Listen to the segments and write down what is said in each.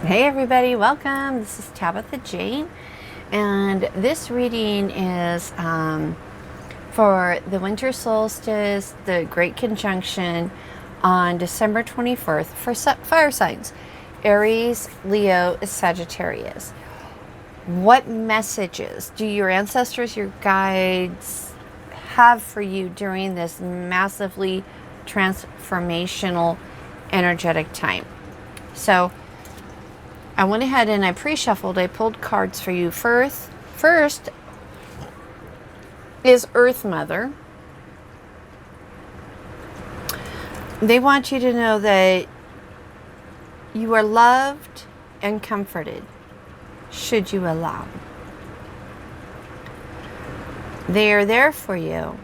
Hey everybody, welcome. This is Tabitha Jane, and this reading is for the winter solstice, the Great Conjunction on December 21st for fire signs, Aries, Leo, Sagittarius. What messages do your ancestors, your guides have for you during this massively transformational energetic time? So I went ahead and I pre-shuffled. I pulled cards for you. First is Earth Mother. They want you to know that you are loved and comforted, should you allow. They are there for you.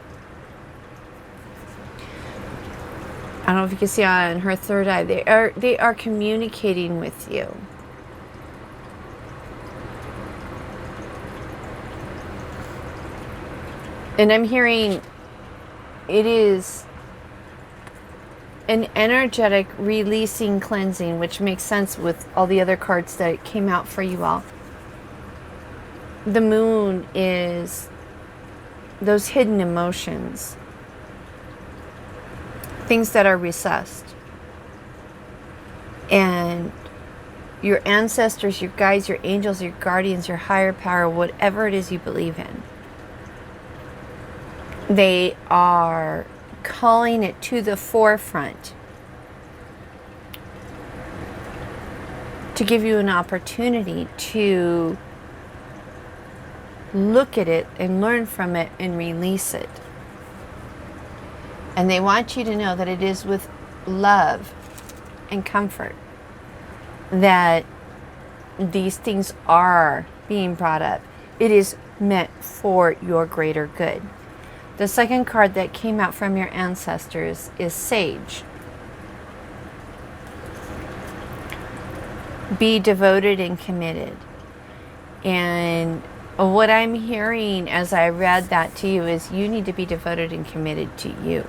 I don't know if you can see on her third eye. They are communicating with you. And I'm hearing it is an energetic releasing, cleansing, which makes sense with all the other cards that came out for you all. The moon is those hidden emotions, things that are recessed. And your ancestors, your guides, your angels, your guardians, your higher power, whatever it is you believe in, they are calling it to the forefront to give you an opportunity to look at it and learn from it and release it. And they want you to know that it is with love and comfort that these things are being brought up. It is meant for your greater good. The second card that came out from your ancestors is Sage. Be devoted and committed. And what I'm hearing as I read that to you is you need to be devoted and committed to you.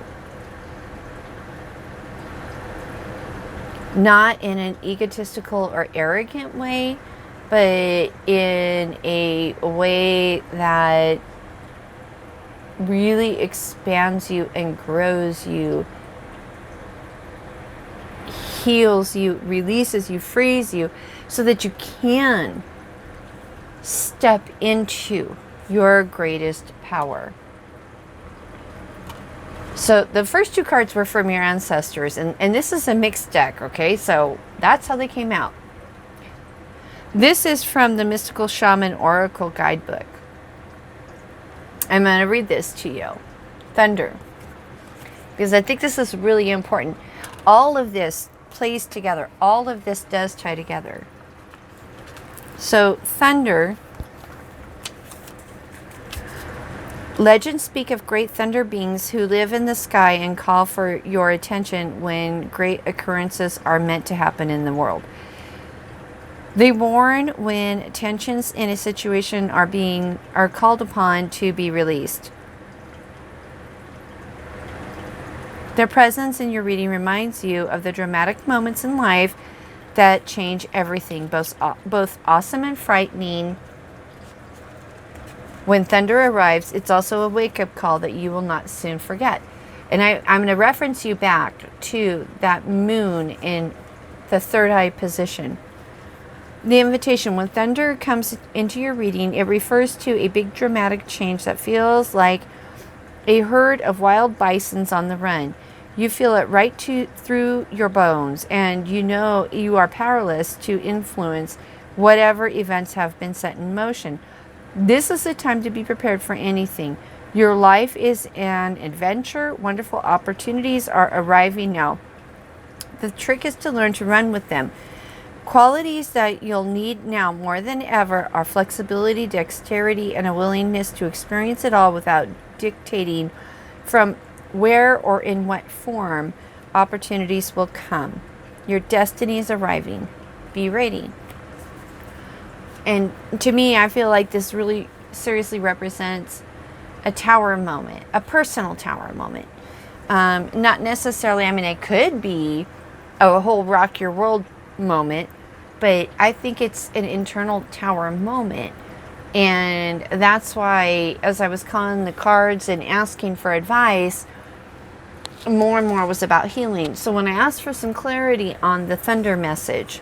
Not in an egotistical or arrogant way, but in a way that really expands you and grows you, heals you, releases you, frees you, so that you can step into your greatest power. So the first two cards were from your ancestors, and this is a mixed deck, okay? So that's how they came out. This is from the Mystical Shaman Oracle Guidebook. I'm going to read this to you. Thunder. Because I think this is really important. All of this plays together. All of this does tie together. So, thunder. Legends speak of great thunder beings who live in the sky and call for your attention when great occurrences are meant to happen in the world. They warn when tensions in a situation are called upon to be released. Their presence in your reading reminds you of the dramatic moments in life that change everything, both awesome and frightening. When thunder arrives, it's also a wake-up call that you will not soon forget. And I'm going to reference you back to that moon in the third eye position. The invitation, when thunder comes into your reading, it refers to a big dramatic change that feels like a herd of wild bisons on the run. You feel it right through your bones, and you know you are powerless to influence whatever events have been set in motion. This is the time to be prepared for anything. Your life is an adventure. Wonderful opportunities are arriving now. The trick is to learn to run with them. Qualities that you'll need now more than ever are flexibility, dexterity, and a willingness to experience it all without dictating from where or in what form opportunities will come. Your destiny is arriving. Be ready. And to me, I feel like this really seriously represents a tower moment, a personal tower moment. Not necessarily, I mean, it could be a whole rock your world moment, but I think it's an internal tower moment. And that's why, as I was calling the cards and asking for advice, more and more was about healing. So when I asked for some clarity on the thunder message,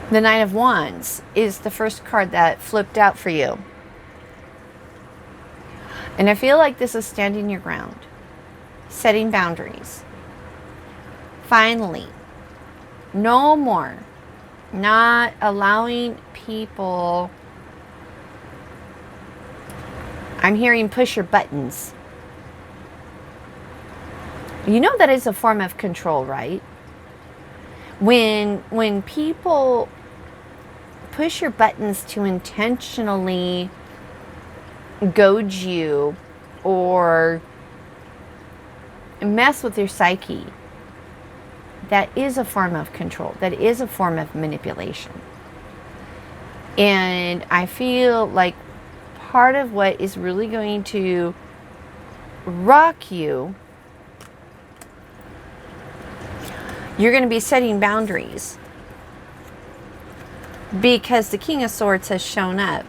the Nine of Wands is the first card that flipped out for you. And I feel like this is standing your ground, setting boundaries. Finally, no more not allowing people, I'm hearing push your buttons. You know that is a form of control, right? When people push your buttons to intentionally goad you or mess with your psyche, that is a form of control. That is a form of manipulation. And I feel like part of what is really going to rock you, you're going to be setting boundaries. Because the King of Swords has shown up.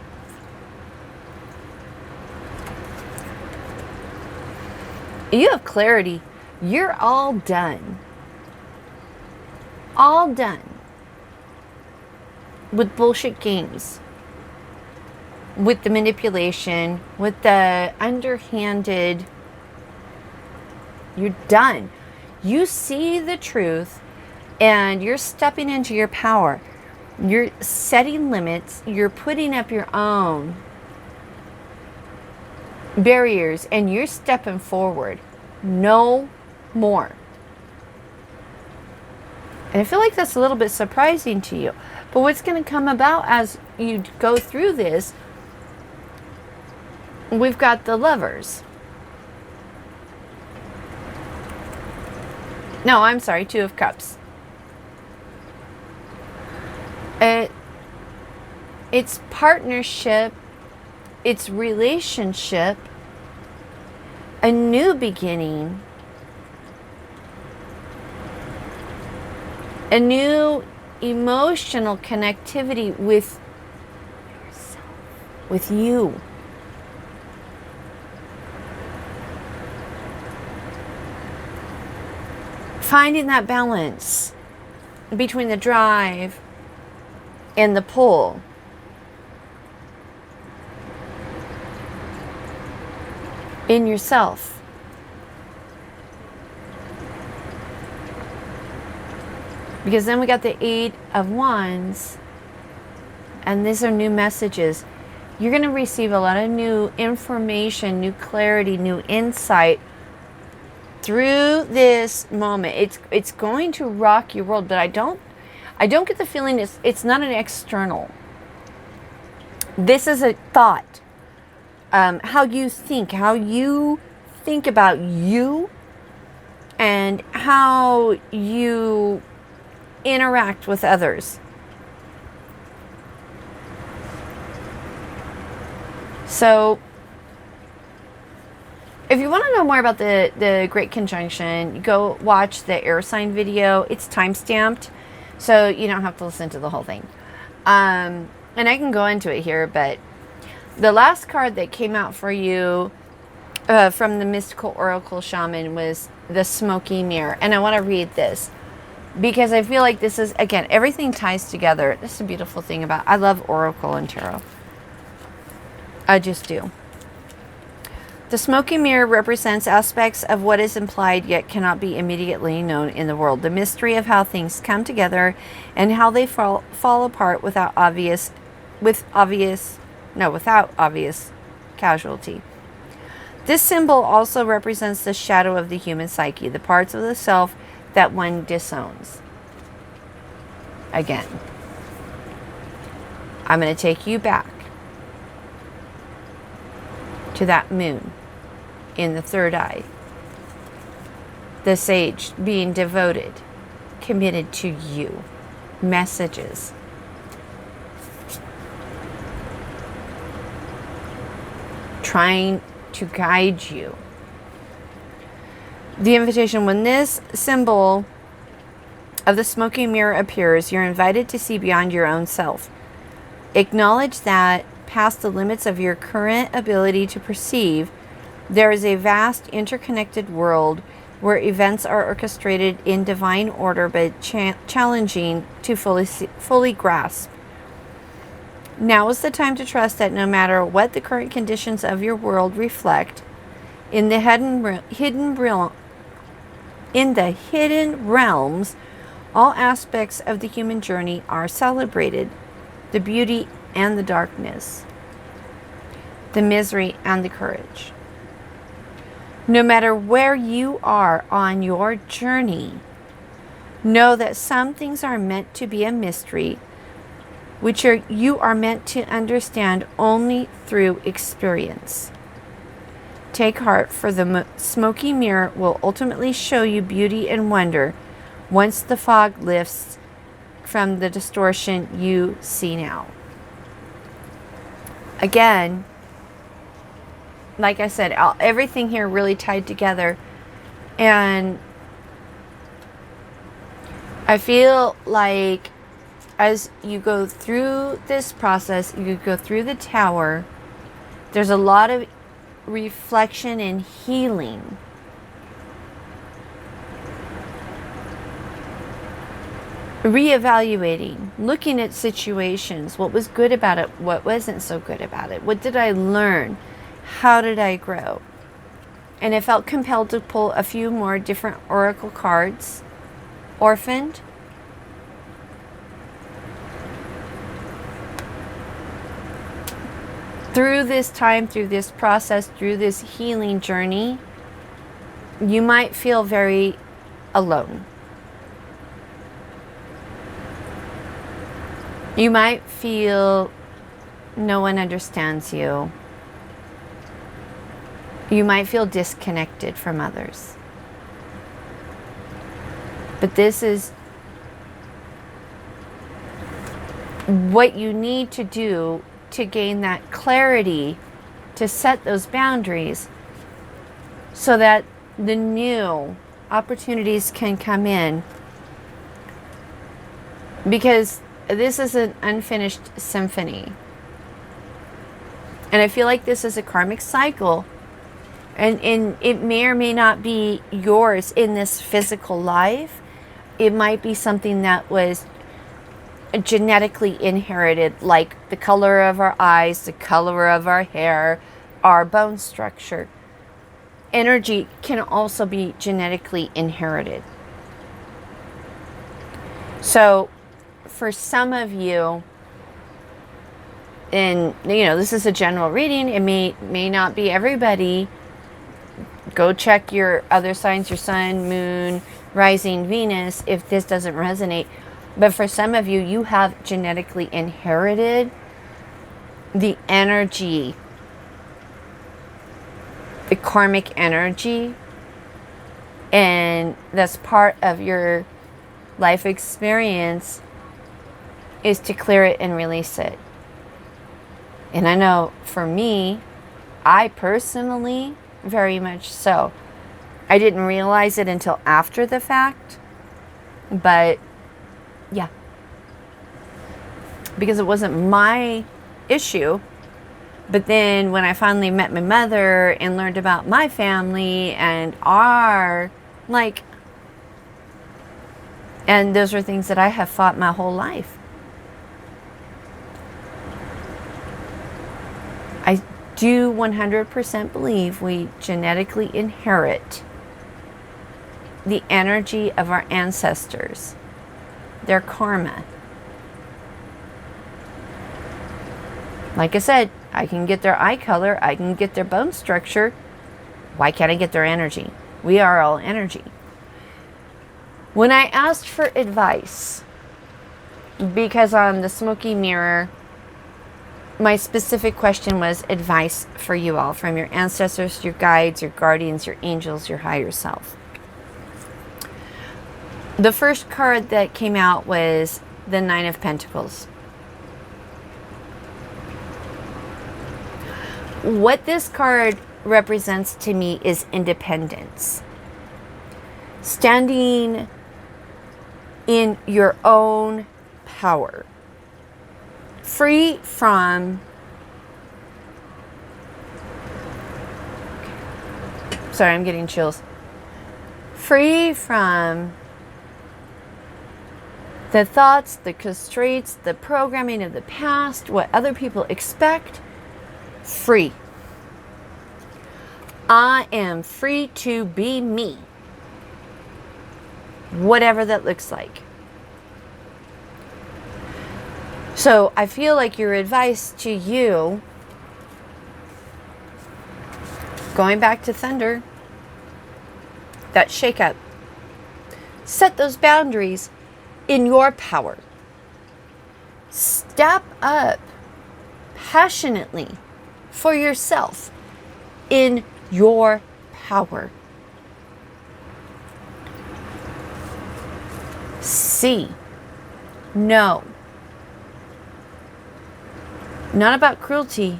You have clarity. You're all done. All done with bullshit games. With the manipulation. With the underhanded. You're done. You see the truth and you're stepping into your power. You're setting limits. You're putting up your own barriers and you're stepping forward. No more. And I feel like that's a little bit surprising to you. But what's going to come about as you go through this, we've got the Lovers. No, I'm sorry, Two of Cups. It's partnership, it's relationship, a new beginning, a new emotional connectivity with yourself, with you. Finding that balance between the drive and the pull. In yourself. Because then we got the Eight of Wands. And these are new messages. You're going to receive a lot of new information, new clarity, new insight through this moment. It's going to rock your world, but I don't get the feeling it's not an external. This is a thought. How you think about you and how you interact with others. So if you want to know more about the Great Conjunction, go watch the air sign video. It's time-stamped, so you don't have to listen to the whole thing. And I can go into it here, but the last card that came out for you from the Mystical Oracle Shaman was the Smoky Mirror. And I want to read this because I feel like this is, again, everything ties together. This is a beautiful thing about, I love Oracle and Tarot. I just do. The Smoky Mirror represents aspects of what is implied yet cannot be immediately known in the world. The mystery of how things come together and how they fall apart without obvious casualty. This symbol also represents the shadow of the human psyche, the parts of the self that one disowns. Again, I'm going to take you back to that moon in the third eye. The sage being devoted, committed to you. Messages. Trying to guide you. The invitation, when this symbol of the smoky mirror appears, you're invited to see beyond your own self. Acknowledge that past the limits of your current ability to perceive, there is a vast interconnected world where events are orchestrated in divine order but challenging to fully grasp. Now is the time to trust that no matter what the current conditions of your world reflect, in the hidden realms, all aspects of the human journey are celebrated. The beauty and the darkness, the misery and the courage. No matter where you are on your journey, know that some things are meant to be a mystery, which you are meant to understand only through experience. Take heart, for the smoky mirror will ultimately show you beauty and wonder once the fog lifts from the distortion you see now. Again, like I said, everything here really tied together. And I feel like as you go through this process, you go through the tower, there's a lot of reflection and healing. Reevaluating, looking at situations, what was good about it, what wasn't so good about it, what did I learn, how did I grow? And I felt compelled to pull a few more different oracle cards. Orphaned, through this time, through this process, through this healing journey, you might feel very alone. You might feel no one understands you. You might feel disconnected from others. But this is what you need to do to gain that clarity, to set those boundaries so that the new opportunities can come in. Because this is an unfinished symphony. And I feel like this is a karmic cycle. And it may or may not be yours in this physical life. It might be something that was genetically inherited, like the color of our eyes, the color of our hair, our bone structure. Energy can also be genetically inherited. So for some of you, and this is a general reading, it may not be everybody. Go check your other signs, your sun, moon, rising, Venus, if this doesn't resonate. But for some of you, you have genetically inherited the energy, the karmic energy, and that's part of your life experience, is to clear it and release it. And I know for me, I personally, very much so. I didn't realize it until after the fact, but yeah, because it wasn't my issue. But then when I finally met my mother and learned about my family and and those are things that I have fought my whole life. I do 100% believe we genetically inherit the energy of our ancestors, their karma. Like I said, I can get their eye color, I can get their bone structure. Why can't I get their energy? We are all energy. When I asked for advice, because on the smoky mirror, my specific question was advice for you all from your ancestors, your guides, your guardians, your angels, your higher self. The first card that came out was the Nine of Pentacles. What this card represents to me is independence. standing in your own power, free from, sorry, I'm getting chills, free from the thoughts, the constraints, the programming of the past, what other people expect. Free. I am free to be me, whatever that looks like. So I feel like your advice to you, going back to thunder, that shakeup, set those boundaries in your power. Step up passionately for yourself in your power. See, no, not about cruelty,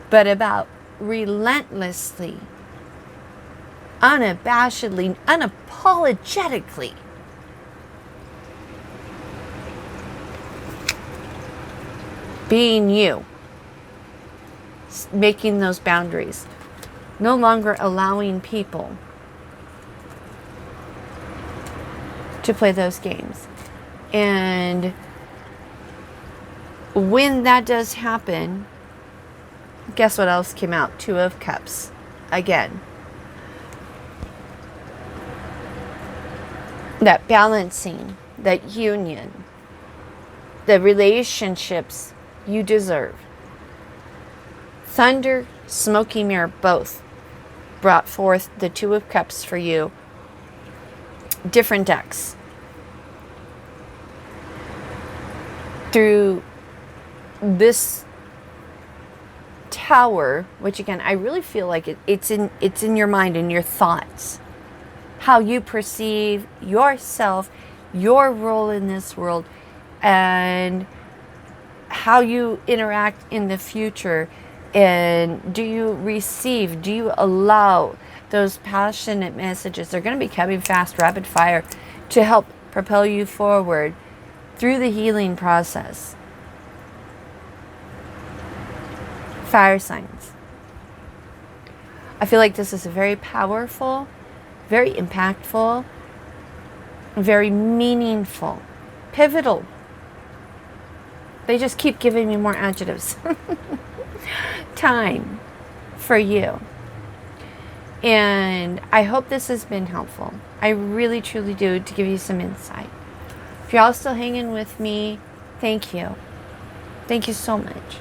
but about relentlessly, unabashedly, unapologetically being you, making those boundaries, no longer allowing people to play those games. And when that does happen, guess what else came out? Two of Cups again. That balancing, that union, the relationships you deserve. Thunder, smoky mirror, both brought forth the Two of Cups for you. Different decks. Through this Tower, which again, I really feel like it's in your mind and your thoughts. How you perceive yourself, your role in this world, and how you interact in the future. And do you receive, do you allow those passionate messages? They're going to be coming fast, rapid fire, to help propel you forward through the healing process. Fire signs. I feel like this is a very powerful, very impactful, very meaningful, pivotal. They just keep giving me more adjectives. Time for you. And I hope this has been helpful. I really, truly do, to give you some insight. If you're all still hanging with me, thank you. Thank you so much.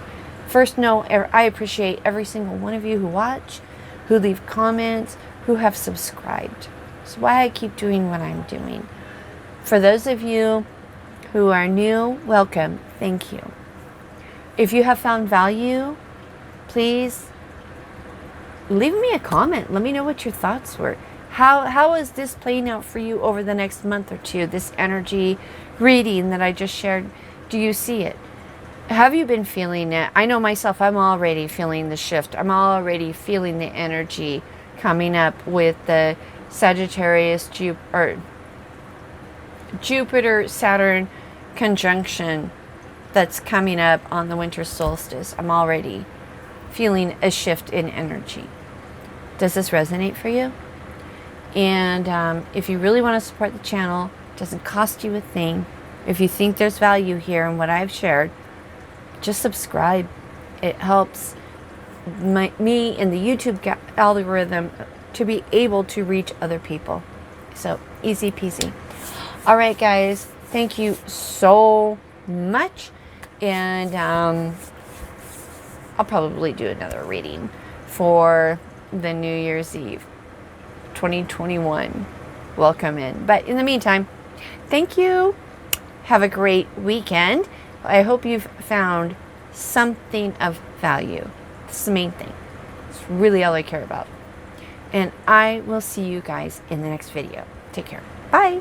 First, know I appreciate every single one of you who watch, who leave comments, who have subscribed. It's why I keep doing what I'm doing. For those of you who are new, welcome. Thank you. If you have found value, please leave me a comment. Let me know what your thoughts were. How is this playing out for you over the next month or two? This energy reading that I just shared, do you see it? Have you been feeling it? I know myself, I'm already feeling the shift. I'm already feeling the energy coming up with the Sagittarius Jupiter Saturn conjunction that's coming up on the winter solstice. I'm already feeling a shift in energy. Does this resonate for you? And if you really want to support the channel, it doesn't cost you a thing. If you think there's value here in what I've shared, just subscribe. It helps me in the YouTube algorithm to be able to reach other people. So easy peasy. All right, guys. Thank you so much. And I'll probably do another reading for the New Year's Eve 2021 welcome in. But in the meantime, thank you. Have a great weekend. I hope you've found something of value. That's the main thing. It's really all I care about. And I will see you guys in the next video. Take care. Bye.